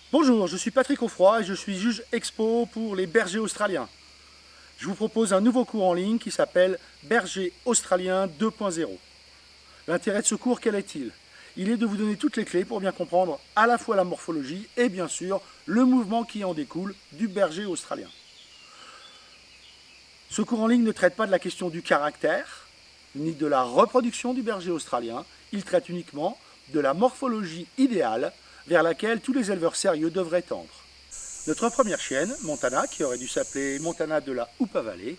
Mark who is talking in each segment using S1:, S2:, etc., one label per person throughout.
S1: Bonjour, je suis Patrick Offroy et je suis juge expo pour les bergers australiens. Je vous propose un nouveau cours en ligne qui s'appelle Berger australien 2.0. L'intérêt de ce cours, quel est-il? Il est de vous donner toutes les clés pour bien comprendre à la fois la morphologie et bien sûr le mouvement qui en découle du berger australien. Ce cours en ligne ne traite pas de la question du caractère ni de la reproduction du berger australien, il traite uniquement de la morphologie idéale vers laquelle tous les éleveurs sérieux devraient tendre. Notre première chienne, Montana, qui aurait dû s'appeler Montana de la Hoopa Valley,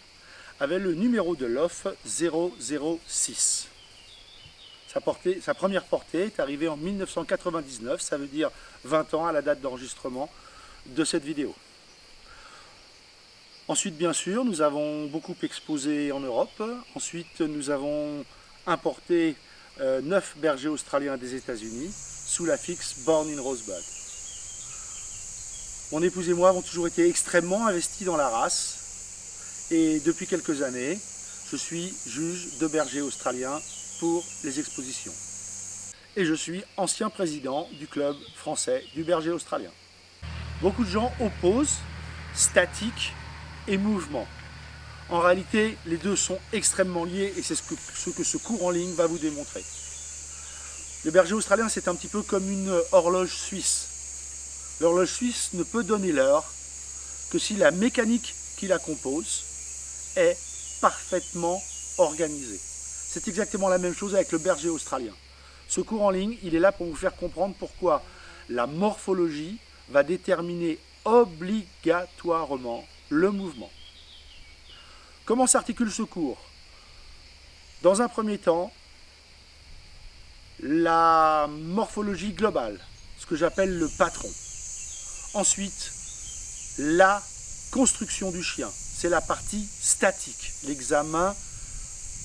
S1: avait le numéro de l'OF 006. Sa première portée est arrivée en 1999, ça veut dire 20 ans à la date d'enregistrement de cette vidéo. Ensuite, bien sûr, nous avons beaucoup exposé en Europe. Ensuite, nous avons importé 9 bergers australiens des États-Unis sous l'affixe Born in Rosebud. Mon épouse et moi avons toujours été extrêmement investis dans la race et depuis quelques années, je suis juge de berger australien pour les expositions. Et je suis ancien président du club français du berger australien. Beaucoup de gens opposent statique et mouvement. En réalité, les deux sont extrêmement liés et c'est ce que ce cours en ligne va vous démontrer. Le berger australien, c'est un petit peu comme une horloge suisse. L'horloge suisse ne peut donner l'heure que si la mécanique qui la compose est parfaitement organisée. C'est exactement la même chose avec le berger australien. Ce cours en ligne, il est là pour vous faire comprendre pourquoi la morphologie va déterminer obligatoirement le mouvement. Comment s'articule ce cours? Dans un premier temps, la morphologie globale, ce que j'appelle le patron. Ensuite, la construction du chien, c'est la partie statique, l'examen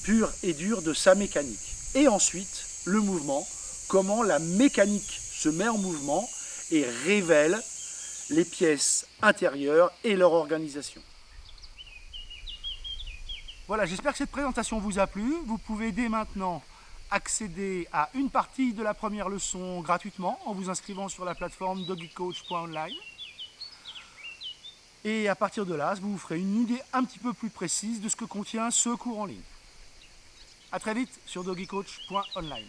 S1: pur et dur de sa mécanique. Et ensuite, le mouvement, comment la mécanique se met en mouvement et révèle les pièces intérieures et leur organisation. Voilà, j'espère que cette présentation vous a plu. Vous pouvez dès maintenant accéder à une partie de la première leçon gratuitement en vous inscrivant sur la plateforme doggycoach.online. Et à partir de là, vous vous ferez une idée un petit peu plus précise de ce que contient ce cours en ligne. A très vite sur doggycoach.online.